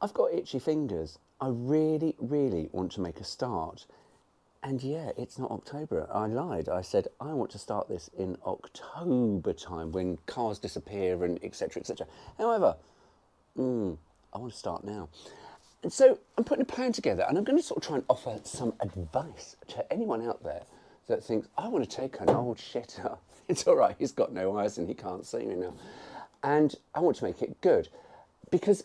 I've got itchy fingers. I really, really want to make a start. And yeah, it's not October. I lied. I said I want to start this in October time when cars disappear and etc. etc. However, I want to start now. And so I'm putting a plan together and I'm going to sort of try and offer some advice to anyone out there that thinks, I want to take an old shitter. It's all right, he's got no eyes and he can't see me now. And I want to make it good. Because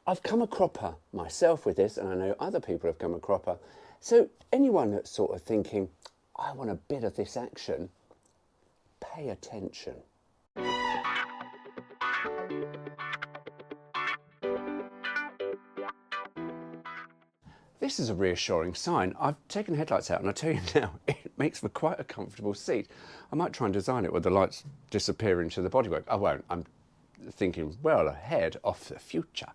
I've come a cropper myself with this, and I know other people have come a cropper. So anyone that's sort of thinking, I want a bit of this action, pay attention. This is a reassuring sign. I've taken the headlights out and I tell you now, it makes for quite a comfortable seat. I might try and design it where the lights disappear into the bodywork. I won't. I'm thinking well ahead of the future.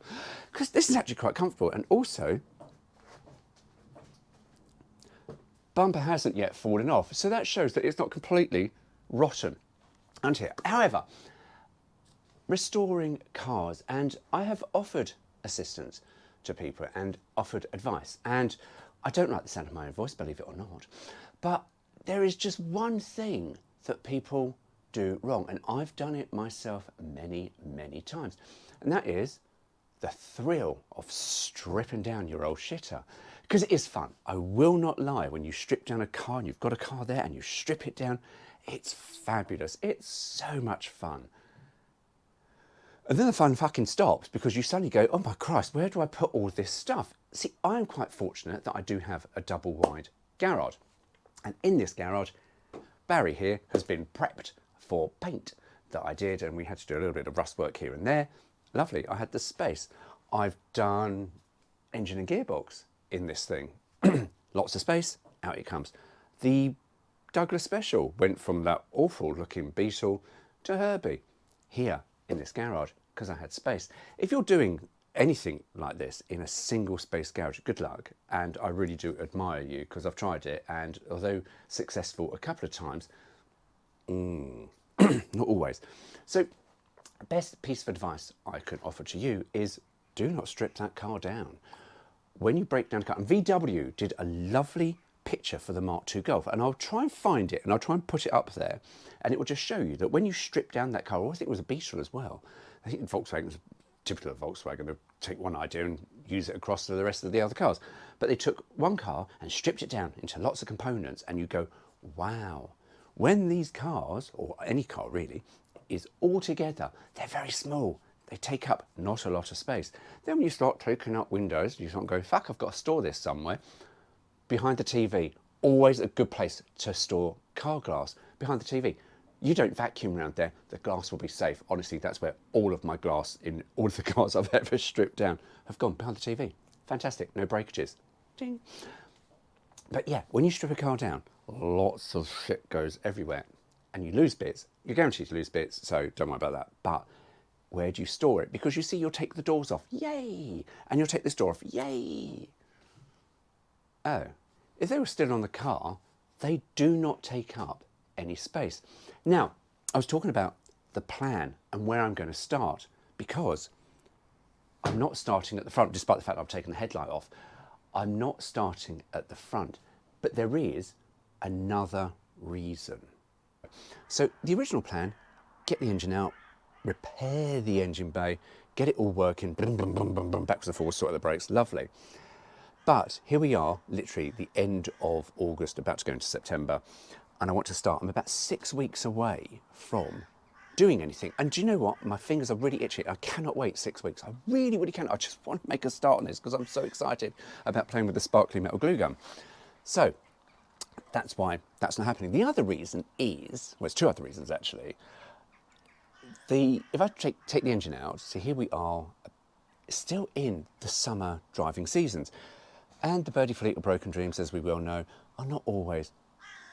Because this is actually quite comfortable, and also bumper hasn't yet fallen off, so that shows that it's not completely rotten under here. However, restoring cars, and I have offered assistance to people and offered advice, and I don't like the sound of my own voice, believe it or not, but there is just one thing that people do wrong, and I've done it myself many, many times, and that is the thrill of stripping down your old shitter. Because it is fun. I will not lie. When you strip down a car and you've got a car there and you strip it down, it's fabulous. It's so much fun. And then the fun fucking stops because you suddenly go, oh my Christ, where do I put all this stuff? See, I'm quite fortunate that I do have a double wide garage. And in this garage, Barry here has been prepped for paint that I did, and we had to do a little bit of rust work here and there. Lovely, I had the space. I've done engine and gearbox in this thing. Lots of space, out it comes. The Douglas Special went from that awful looking Beetle to Herbie here in this garage because I had space. If you're doing anything like this in a single space garage, good luck. And I really do admire you because I've tried it, and although successful a couple of times, not always. So best piece of advice I can offer to you is do not strip that car down. When you break down a car, and VW did a lovely picture for the Mark II Golf, and I'll try and find it and I'll try and put it up there, and it will just show you that when you strip down that car, or I think it was a Beetle as well, I think Volkswagen was typical of Volkswagen, they'll take one idea and use it across to the rest of the other cars, but they took one car and stripped it down into lots of components, and you go, wow. When these cars, or any car really, is all together, they're very small. They take up not a lot of space. Then when you start taking up windows, you start going, fuck, I've got to store this somewhere. Behind the TV, always a good place to store car glass. Behind the TV. You don't vacuum around there, the glass will be safe. Honestly, that's where all of my glass in all of the cars I've ever stripped down have gone, behind the TV. Fantastic, no breakages. Ding. But yeah, when you strip a car down, lots of shit goes everywhere and you lose bits. You're guaranteed to lose bits, so don't worry about that. But where do you store it? Because you see, you'll take the doors off, yay! And you'll take this door off, yay! Oh, if they were still on the car, they do not take up any space. Now, I was talking about the plan and where I'm going to start, because I'm not starting at the front, despite the fact I've taken the headlight off. I'm not starting at the front, but there is another reason. So the original plan, get the engine out, repair the engine bay, get it all working, boom, boom, boom, boom, boom, backwards and forwards, sort out the brakes, lovely. But here we are, literally the end of August, about to go into September, and I want to start. I'm about 6 weeks away from doing anything. And do you know what? My fingers are really itchy. I cannot wait 6 weeks. I really, really can. I just want to make a start on this because I'm so excited about playing with the sparkly metal glue gun. So that's why that's not happening. The other reason is, well, it's two other reasons actually. If I take the engine out, so here we are, still in the summer driving seasons. And the Birdie fleet of broken dreams, as we well know, are not always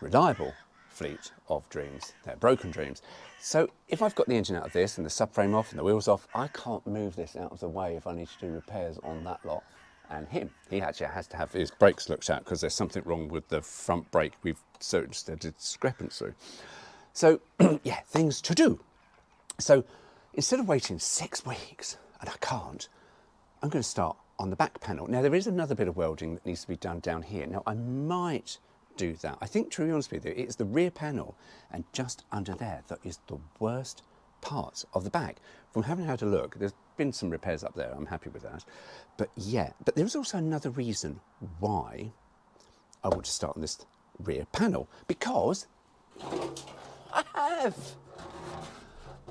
reliable fleet of dreams. They're broken dreams. So if I've got the engine out of this and the subframe off and the wheels off, I can't move this out of the way if I need to do repairs on that lot. And he actually has to have his brakes looked at because there's something wrong with the front brake. We've searched a discrepancy. So yeah, things to do. So instead of waiting 6 weeks, and I can't, I'm going to start on the back panel. Now there is another bit of welding that needs to be done down here. Now I might do that. I think, to be honest with you, it's the rear panel and just under there that is the worst part of the back. From having had a look, there's been some repairs up there, I'm happy with that. But yeah, but there's also another reason why I want to start on this rear panel, because I have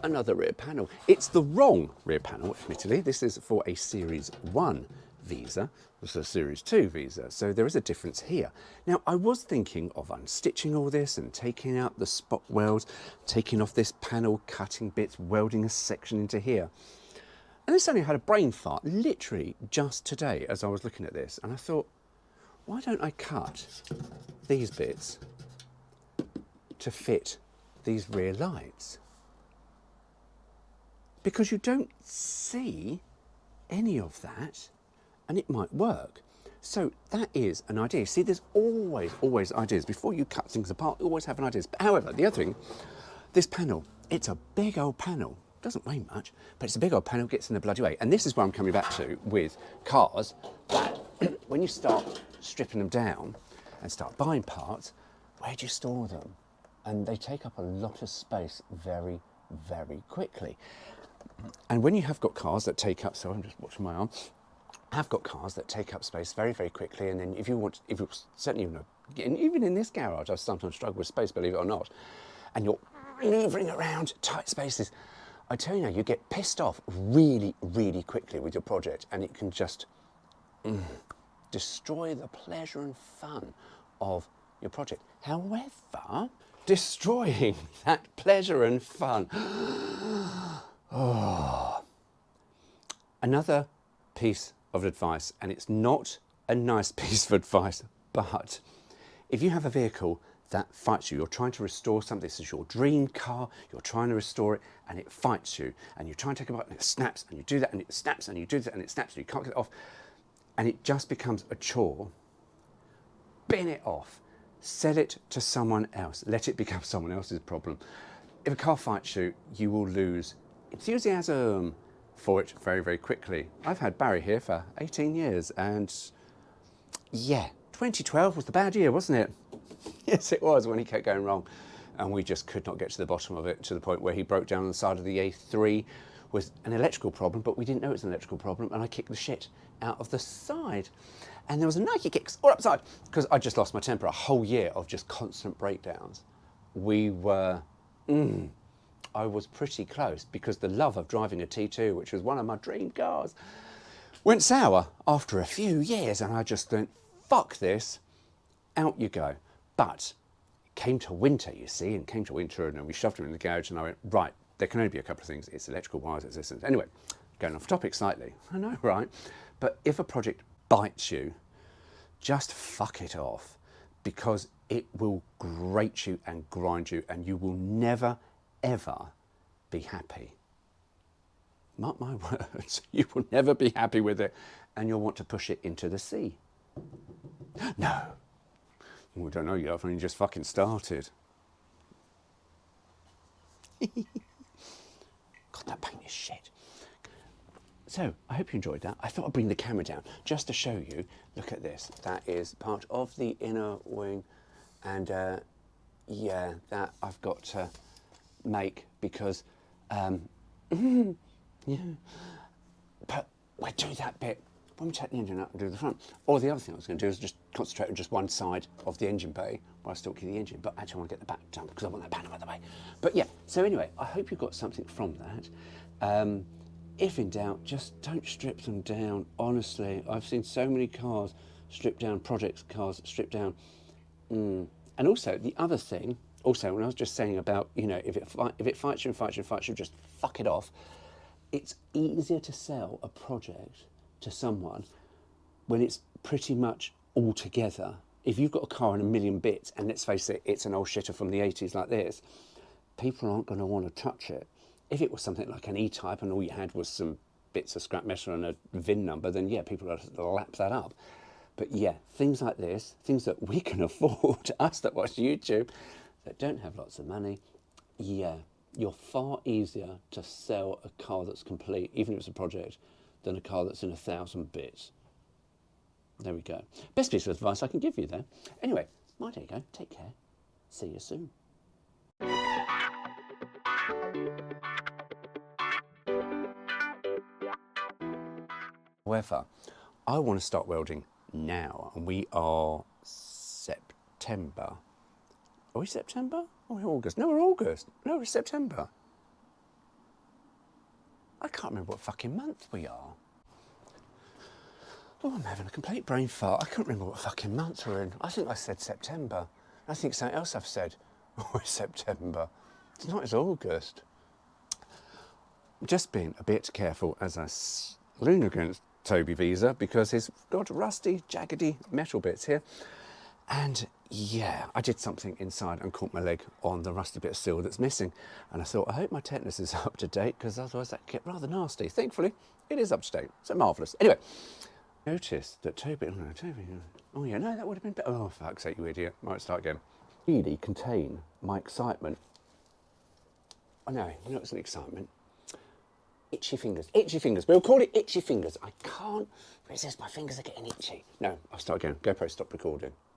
another rear panel. It's the wrong rear panel, admittedly. This is for a Series 1 Visa. This is a Series 2 Visa, so there is a difference here. Now, I was thinking of unstitching all this and taking out the spot welds, taking off this panel, cutting bits, welding a section into here. And this only had a brain fart, literally just today as I was looking at this. And I thought, why don't I cut these bits to fit these rear lights? Because you don't see any of that, and it might work. So that is an idea. See, there's always ideas. Before you cut things apart, you always have an idea. But however, the other thing, this panel, it's a big old panel. Doesn't weigh much, but it's a big old panel, gets in the bloody way. And this is where I'm coming back to with cars, that when you start stripping them down and start buying parts, where do you store them? And they take up a lot of space very, very quickly. And when you have got cars that take up, so I'm just watching my arm, have got cars that take up space very, very quickly. And then if you certainly, even in this garage, I sometimes struggle with space, believe it or not. And you're maneuvering around tight spaces. I tell you now, you get pissed off really, really quickly with your project, and it can just destroy the pleasure and fun of your project. However, destroying that pleasure and fun. Another piece of advice, and it's not a nice piece of advice, but if you have a vehicle that fights you, you're trying to restore something, this is your dream car, you're trying to restore it, and it fights you, and you try and take it apart, and it snaps, and you do that, and it snaps, and you do that, and it snaps, and you can't get it off, and it just becomes a chore, bin it off, sell it to someone else, let it become someone else's problem. If a car fights you, you will lose enthusiasm for it very, very quickly. I've had Barry here for 18 years, and yeah, 2012 was the bad year, wasn't it? Yes, it was, when he kept going wrong, and we just could not get to the bottom of it, to the point where he broke down on the side of the A3 with an electrical problem, but we didn't know it was an electrical problem, and I kicked the shit out of the side. And there was a Nike kicks all upside, because I just lost my temper. A whole year of just constant breakdowns. We were, I was pretty close, because the love of driving a T2, which was one of my dream cars, went sour after a few years, and I just went, fuck this, out you go. But it came to winter, you see, and came to winter, and we shoved him in the garage, and I went, right, there can only be a couple of things. It's electrical wires, it's this. Anyway, going off topic slightly, I know, right? But if a project bites you, just fuck it off, because it will grate you and grind you, and you will never, ever be happy. Mark my words, you will never be happy with it, and you'll want to push it into the sea. No. We don't know yet, I've only just fucking started. God, that paint is shit. So, I hope you enjoyed that. I thought I'd bring the camera down just to show you. Look at this. That is part of the inner wing. And yeah, that I've got to make because, yeah. But we'll do that bit when we take the engine out and do the front. Or the other thing I was going to do is just concentrate on just one side of the engine bay while I still keep the engine. But actually I want to get the back done because I want that panel out of the way. But yeah, so anyway, I hope you got something from that. If in doubt, just don't strip them down. Honestly, I've seen so many cars stripped down, project cars stripped down. And also, the other thing, also, when I was just saying about, you know, if it fights you, just fuck it off. It's easier to sell a project to someone when it's pretty much all together. If you've got a car in a million bits, and let's face it, it's an old shitter from the 80s like this, people aren't going to want to touch it. If it was something like an E-Type and all you had was some bits of scrap metal and a VIN number, then yeah, people would lap that up. But yeah, things like this, things that we can afford, us that watch YouTube, that don't have lots of money, yeah, you're far easier to sell a car that's complete, even if it's a project, than a car that's in 1,000 bits. There we go. Best piece of advice I can give you there. Anyway, there you go. Take care. See you soon. However, I want to start welding now, and we are September. Are we September? Or are we August? No, we're August. No, we're September. I can't remember what fucking month we are. Oh, I'm having a complete brain fart. I can't remember what fucking month we're in. I think I said September. I think something else I've said. Oh, it's September. It's not, it's August. Just being a bit careful as I lean against Toby Visa because he's got rusty, jaggedy metal bits here. And yeah, I did something inside and caught my leg on the rusty bit of steel that's missing. And I thought, I hope my tetanus is up to date because otherwise that could get rather nasty. Thankfully, it is up to date. So marvellous. Anyway, notice that Toby, oh yeah, no, that would have been better. Oh, fuck's sake, you idiot. Might start again. Really contain my excitement. Oh no, it's an excitement. Itchy fingers, itchy fingers. We'll call it itchy fingers. I can't resist, my fingers are getting itchy. No, I'll start again. GoPro, stop recording.